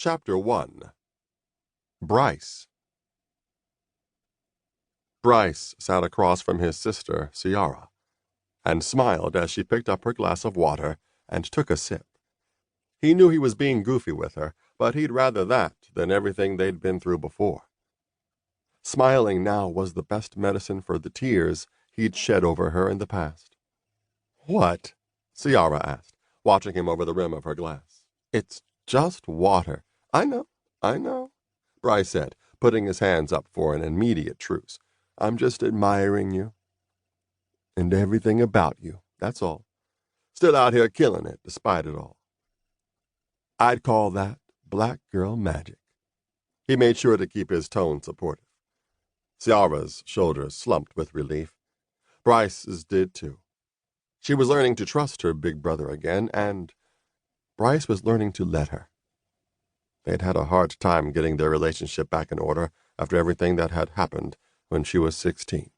Chapter 1. Brice. Brice sat across from his sister, Ciara, and smiled as she picked up her glass of water and took a sip. He knew he was being goofy with her, but he'd rather that than everything they'd been through before. Smiling now was the best medicine for the tears he'd shed over her in the past. "What?" Ciara asked, watching him over the rim of her glass. "It's just water." I know, Brice said, putting his hands up for an immediate truce. "I'm just admiring you. And everything about you, that's all. Still out here killing it, despite it all. I'd call that black girl magic." He made sure to keep his tone supportive. Ciara's shoulders slumped with relief. Brice's did too. She was learning to trust her big brother again, and Brice was learning to let her. They'd had a hard time getting their relationship back in order after everything that had happened when she was 16.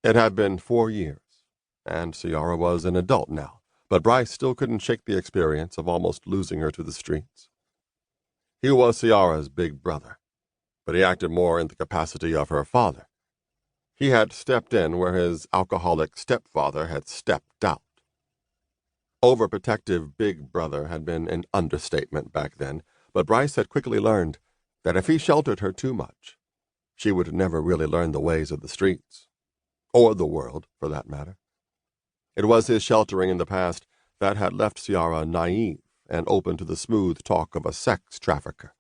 It had been 4 years, and Ciara was an adult now, but Brice still couldn't shake the experience of almost losing her to the streets. He was Ciara's big brother, but he acted more in the capacity of her father. He had stepped in where his alcoholic stepfather had stepped out. Overprotective big brother had been an understatement back then, but Brice had quickly learned that if he sheltered her too much, she would never really learn the ways of the streets, or the world, for that matter. It was his sheltering in the past that had left Ciara naive and open to the smooth talk of a sex trafficker.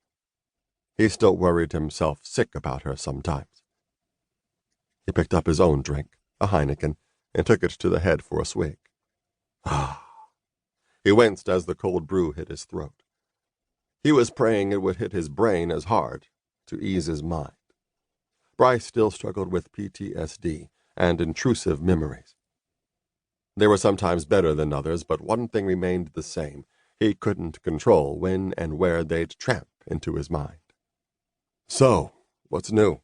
He still worried himself sick about her sometimes. He picked up his own drink, a Heineken, and took it to the head for a swig. He winced as the cold brew hit his throat. He was praying it would hit his brain as hard to ease his mind. Brice still struggled with PTSD and intrusive memories. They were sometimes better than others, but one thing remained the same. He couldn't control when and where they'd tramp into his mind. "So, what's new?"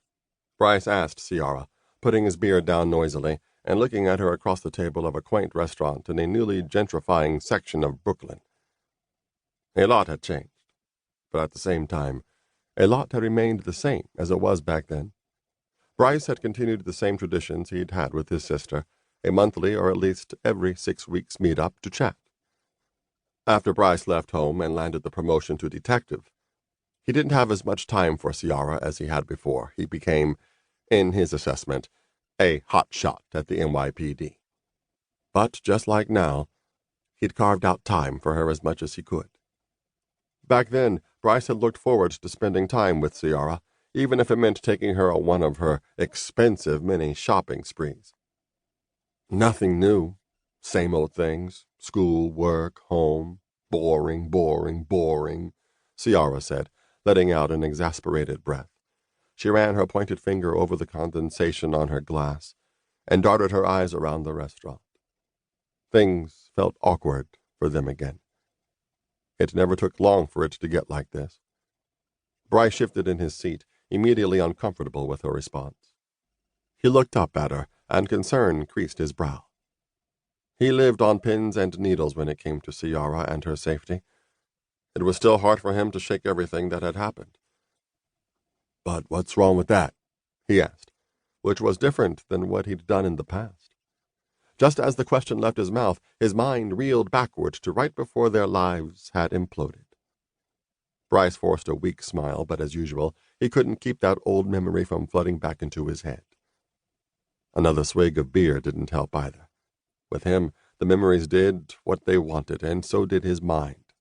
Brice asked Ciara, putting his beer down noisily and looking at her across the table of a quaint restaurant in a newly gentrifying section of Brooklyn. A lot had changed, but at the same time, a lot had remained the same as it was back then. Brice had continued the same traditions he'd had with his sister, a monthly or at least every 6 weeks meet-up to chat. After Brice left home and landed the promotion to detective, he didn't have as much time for Ciara as he had before. He became, in his assessment, a hot shot at the NYPD. But just like now, he'd carved out time for her as much as he could. Back then, Brice had looked forward to spending time with Ciara, even if it meant taking her on one of her expensive mini shopping sprees. Nothing new. Same old things. School, work, home. Boring, boring, boring, Ciara said, letting out an exasperated breath. She ran her pointed finger over the condensation on her glass and darted her eyes around the restaurant. Things felt awkward for them again. It never took long for it to get like this. Brice shifted in his seat, immediately uncomfortable with her response. He looked up at her, and concern creased his brow. He lived on pins and needles when it came to Ciara and her safety. It was still hard for him to shake everything that had happened. "But what's wrong with that?" he asked, which was different than what he'd done in the past. Just as the question left his mouth, his mind reeled backward to right before their lives had imploded. Brice forced a weak smile, but as usual, he couldn't keep that old memory from flooding back into his head. Another swig of beer didn't help either. With him, the memories did what they wanted, and so did his mind.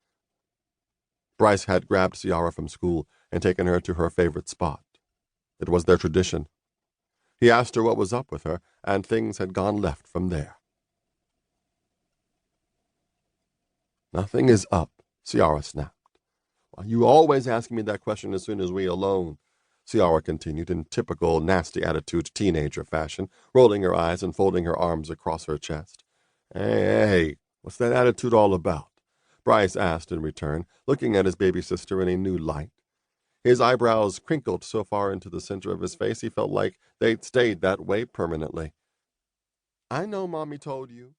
Brice had grabbed Ciara from school and taken her to her favorite spot. It was their tradition. He asked her what was up with her, and things had gone left from there. "Nothing is up," Ciara snapped. "Why, you always ask me that question as soon as we alone," Ciara continued in typical nasty attitude teenager fashion, rolling her eyes and folding her arms across her chest. Hey, what's that attitude all about?" Brice asked in return, looking at his baby sister in a new light. His eyebrows crinkled so far into the center of his face he felt like they'd stayed that way permanently. "I know Mommy told you,"